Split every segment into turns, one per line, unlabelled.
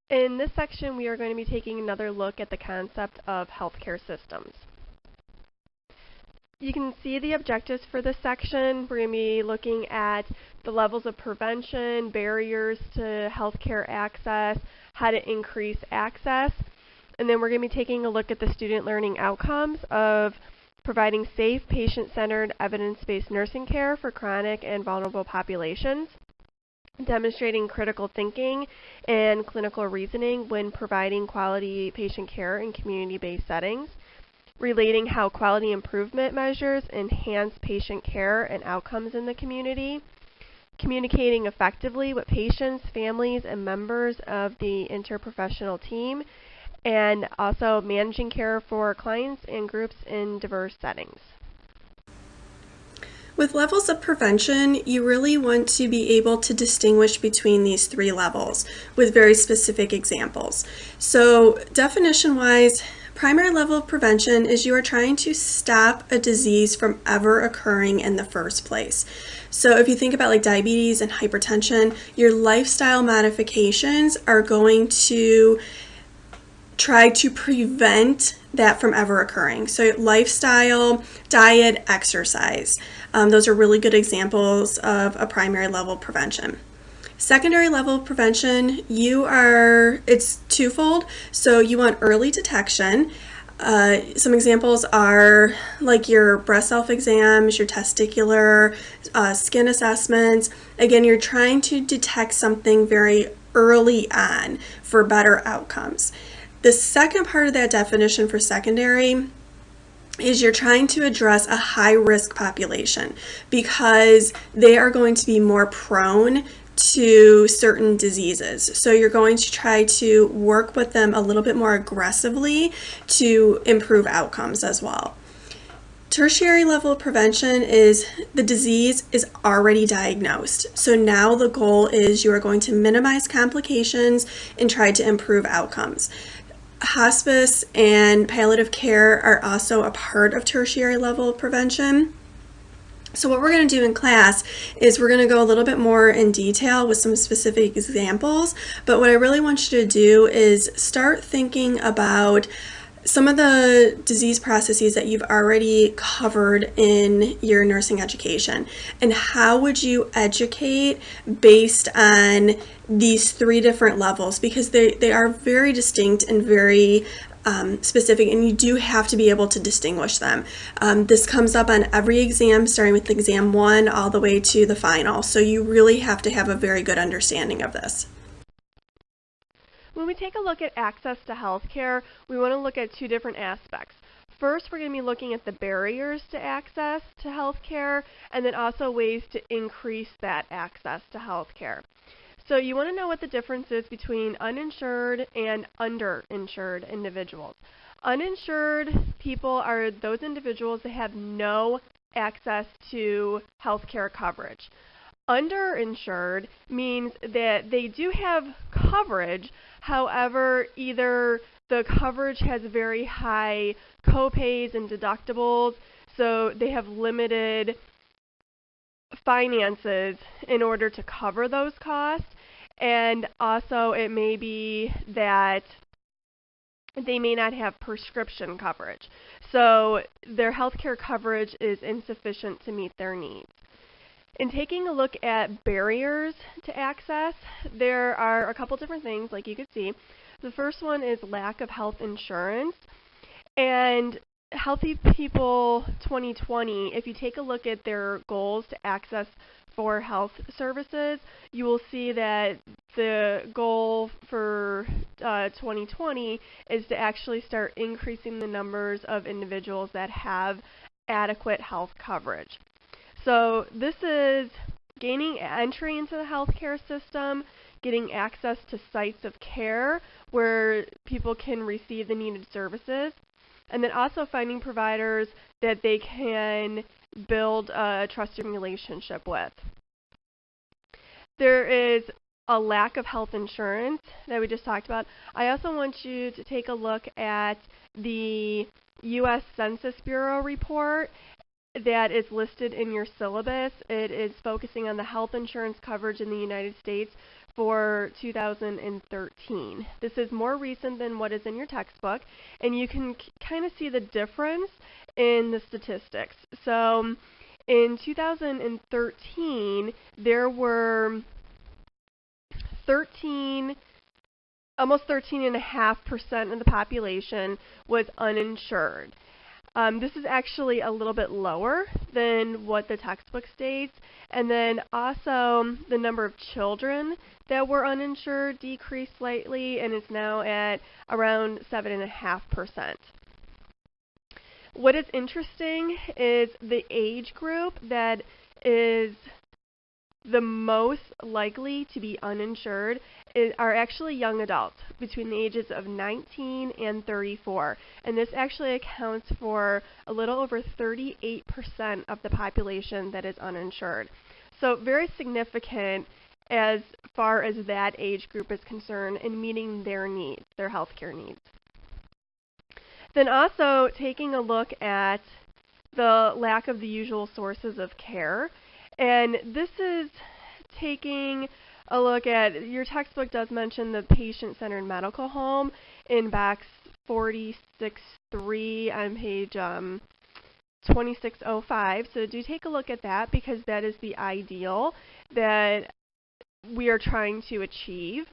In this section, we are going to be taking another look at the concept of healthcare systems. You can see the objectives for this section. We're going to be looking at the levels of prevention, barriers to healthcare access, how to increase access, and then we're going to be taking a look at the student learning outcomes of providing safe, patient-centered, evidence-based nursing care for chronic and vulnerable populations, demonstrating critical thinking and clinical reasoning when providing quality patient care in community-based settings, relating how quality improvement measures enhance patient care and outcomes in the community, communicating effectively with patients, families, and members of the interprofessional team, and also managing care for clients and groups in diverse settings.
With levels of prevention, you really want to be able to distinguish between these three levels with very specific examples. So definition-wise, primary level of prevention is you are trying to stop a disease from ever occurring in the first place. So if you think about like diabetes and hypertension, your lifestyle modifications are going to try to prevent that from ever occurring. So lifestyle, diet, exercise. Those are really good examples of a primary level prevention. Secondary level prevention, it's twofold. So you want early detection. Some examples are like your breast self-exams, your testicular, skin assessments. Again, you're trying to detect something very early on for better outcomes. The second part of that definition for secondary is you're trying to address a high-risk population because they are going to be more prone to certain diseases. So you're going to try to work with them a little bit more aggressively to improve outcomes as well. Tertiary level of prevention is the disease is already diagnosed. So now the goal is you are going to minimize complications and try to improve outcomes. Hospice and palliative care are also a part of tertiary level of prevention. So what we're going to do in class is we're going to go a little bit more in detail with some specific examples, but what I really want you to do is start thinking about some of the disease processes that you've already covered in your nursing education, and how would you educate based on these three different levels, because they are very distinct and very specific, and you do have to be able to distinguish them. This comes up on every exam, starting with exam 1 all the way to the final, so you really have to have a very good understanding of this.
When we take a look at access to healthcare, we want to look at two different aspects. First, we're going to be looking at the barriers to access to healthcare, and then also ways to increase that access to healthcare. So you want to know what the difference is between uninsured and underinsured individuals. Uninsured people are those individuals that have no access to healthcare coverage. Underinsured means that they do have coverage, however, either the coverage has very high copays and deductibles, so they have limited finances in order to cover those costs, and also it may be that they may not have prescription coverage, so their healthcare coverage is insufficient to meet their needs. In taking a look at barriers to access, there are a couple different things, like you could see. The first one is lack of health insurance. And Healthy People 2020, if you take a look at their goals to access for health services, you will see that the goal for 2020 is to actually start increasing the numbers of individuals that have adequate health coverage. So this is gaining entry into the healthcare system, getting access to sites of care where people can receive the needed services, and then also finding providers that they can build a trusted relationship with. There is a lack of health insurance that we just talked about. I also want you to take a look at the U.S. Census Bureau report that is listed in your syllabus. It is focusing on the health insurance coverage in the United States for 2013. This is more recent than what is in your textbook, and you can kind of see the difference in the statistics. So in 2013, there were almost 13.5% of the population was uninsured. This is actually a little bit lower than what the textbook states. And then also the number of children that were uninsured decreased slightly and is now at around 7.5%. What is interesting is the age group that is the most likely to be uninsured are actually young adults between the ages of 19 and 34. And this actually accounts for a little over 38% of the population that is uninsured. So very significant as far as that age group is concerned in meeting their needs, their healthcare needs. Then also taking a look at the lack of the usual sources of care. And this is taking a look at, your textbook does mention the patient-centered medical home in box 46.3 on page 2605. So do take a look at that because that is the ideal that we are trying to achieve.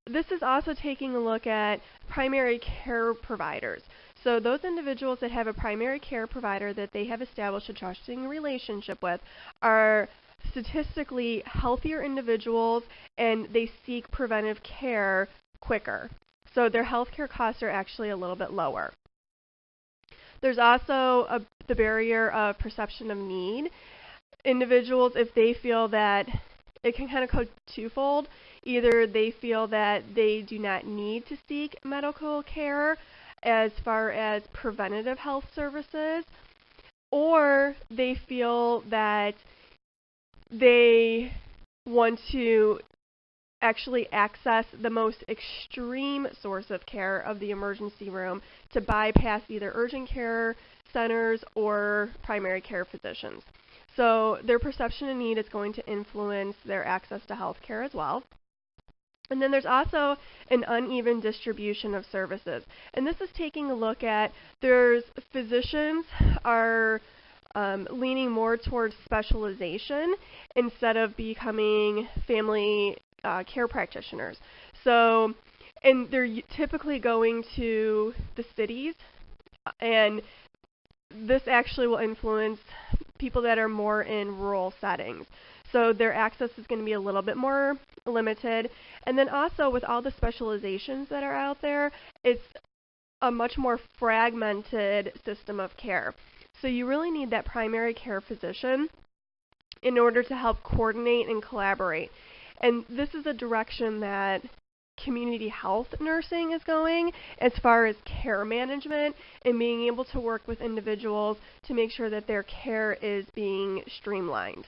This is also taking a look at primary care providers. So those individuals that have a primary care provider that they have established a trusting relationship with are statistically healthier individuals, and they seek preventive care quicker. So their healthcare costs are actually a little bit lower. There's also the barrier of perception of need. Individuals, if they feel that it can kind of go twofold, either they feel that they do not need to seek medical care as far as preventative health services, or they feel that they want to actually access the most extreme source of care of the emergency room to bypass either urgent care centers or primary care physicians. So their perception of need is going to influence their access to health care as well. And then there's also an uneven distribution of services. And this is taking a look at, there's physicians are leaning more towards specialization instead of becoming family care practitioners. So, and they're typically going to the cities, and this actually will influence people that are more in rural settings. So their access is going to be a little bit more limited. And then also with all the specializations that are out there, it's a much more fragmented system of care. So you really need that primary care physician in order to help coordinate and collaborate. And this is a direction that community health nursing is going as far as care management and being able to work with individuals to make sure that their care is being streamlined.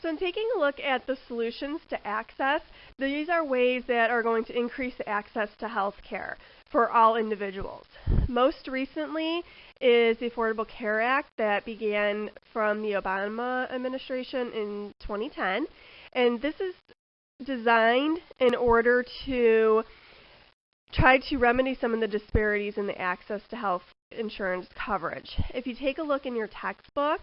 So in taking a look at the solutions to access, these are ways that are going to increase access to health care for all individuals. Most recently is the Affordable Care Act that began from the Obama administration in 2010. And this is designed in order to try to remedy some of the disparities in the access to health insurance coverage. If you take a look in your textbook,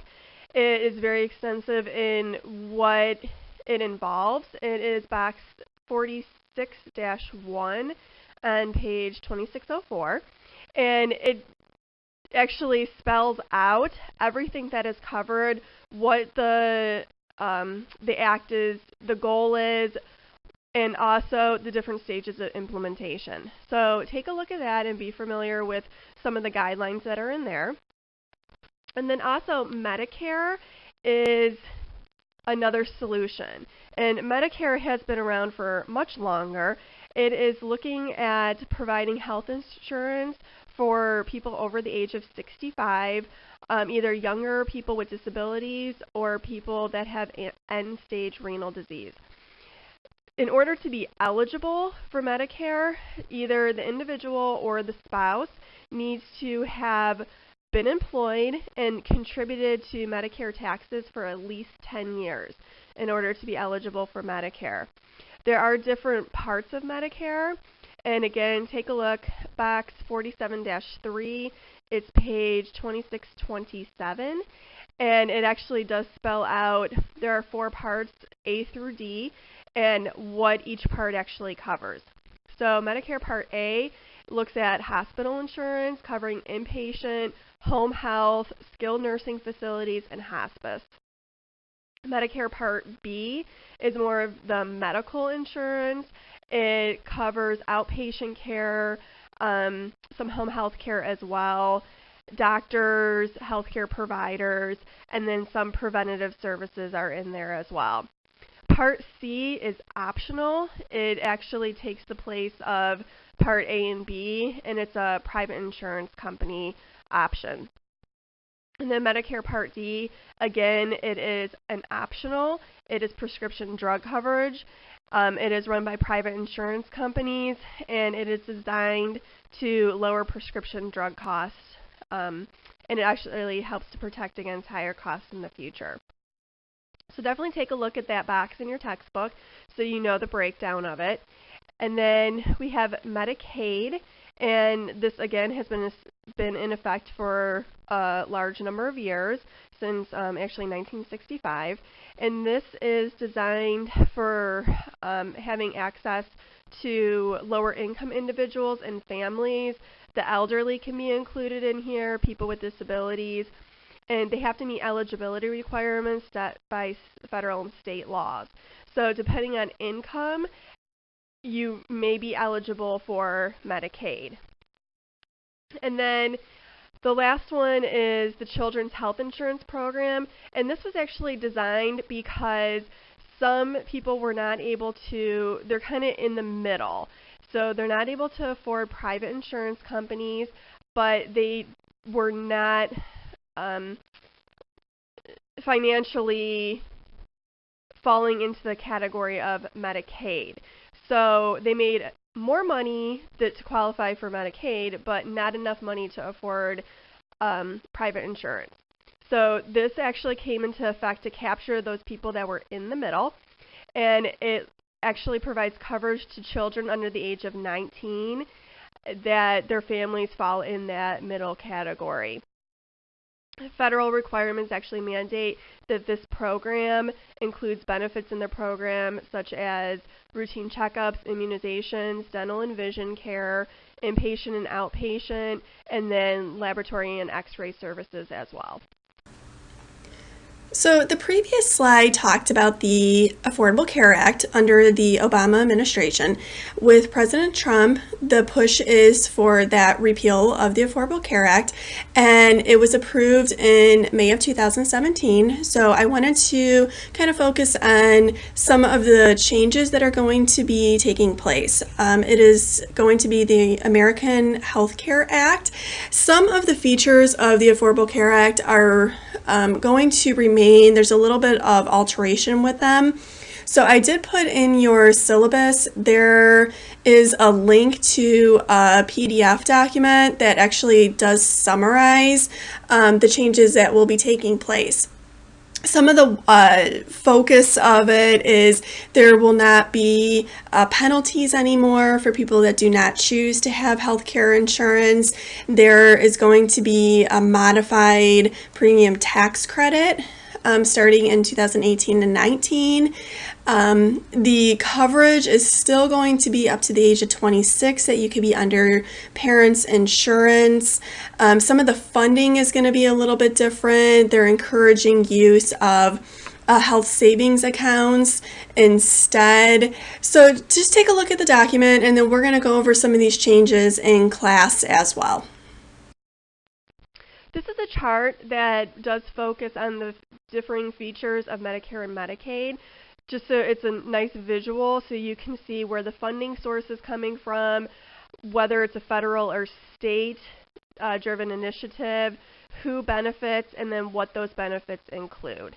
it is very extensive in what it involves. It is box 46-1 on page 2604, and it actually spells out everything that is covered, what the act is, the goal is, and also the different stages of implementation. So take a look at that and be familiar with some of the guidelines that are in there. And then also Medicare is another solution. And Medicare has been around for much longer. It is looking at providing health insurance for people over the age of 65, either younger people with disabilities or people that have end-stage renal disease. In order to be eligible for Medicare, either the individual or the spouse needs to have been employed and contributed to Medicare taxes for at least 10 years. in order to be eligible for Medicare. There are different parts of Medicare, and again, take a look, box 47-3, it's page 2627, and it actually does spell out, there are 4 parts, A through D, and what each part actually covers. So Medicare Part A looks at hospital insurance covering inpatient, home health, skilled nursing facilities, and hospice. Medicare Part B is more of the medical insurance. It covers outpatient care, some home health care as well, doctors, healthcare providers, and then some preventative services are in there as well. Part C is optional. It actually takes the place of Part A and B, and it's a private insurance company option. And then Medicare Part D, again, it is an optional. It is prescription drug coverage. It is run by private insurance companies, and it is designed to lower prescription drug costs, and it actually helps to protect against higher costs in the future. So definitely take a look at that box in your textbook so you know the breakdown of it. And then we have Medicaid, and this again has been in effect for a large number of years, since actually 1965. And this is designed for having access to lower income individuals and families. The elderly can be included in here, people with disabilities, and they have to meet eligibility requirements set by federal and state laws. So depending on income, you may be eligible for Medicaid. And then the last one is the Children's Health Insurance Program, and this was actually designed because some people were not able to, they're kind of in the middle. So they're not able to afford private insurance companies, but they were not financially falling into the category of Medicaid. So they made more money to qualify for Medicaid, but not enough money to afford private insurance. So this actually came into effect to capture those people that were in the middle, and it actually provides coverage to children under the age of 19 that their families fall in that middle category. Federal requirements actually mandate that this program includes benefits in the program such as routine checkups, immunizations, dental and vision care, inpatient and outpatient, and then laboratory and x-ray services as well.
So the previous slide talked about the Affordable Care Act under the Obama administration. With President Trump, the push is for that repeal of the Affordable Care Act, and it was approved in May of 2017. So I wanted to kind of focus on some of the changes that are going to be taking place. It is going to be the American Health Care Act. Some of the features of the Affordable Care Act are going to remain. There's a little bit of alteration with them. So I did put in your syllabus, there is a link to a PDF document that actually does summarize the changes that will be taking place. Some of the focus of it is there will not be penalties anymore for people that do not choose to have health care insurance. There is going to be a modified premium tax credit starting in 2018 and 19. The coverage is still going to be up to the age of 26 that you could be under parents' insurance. Some of the funding is going to be a little bit different. They're encouraging use of health savings accounts instead. So just take a look at the document, and then we're going to go over some of these changes in class as well.
This is a chart that does focus on the differing features of Medicare and Medicaid, just so it's a nice visual so you can see where the funding source is coming from, whether it's a federal or state driven initiative, who benefits, and then what those benefits include.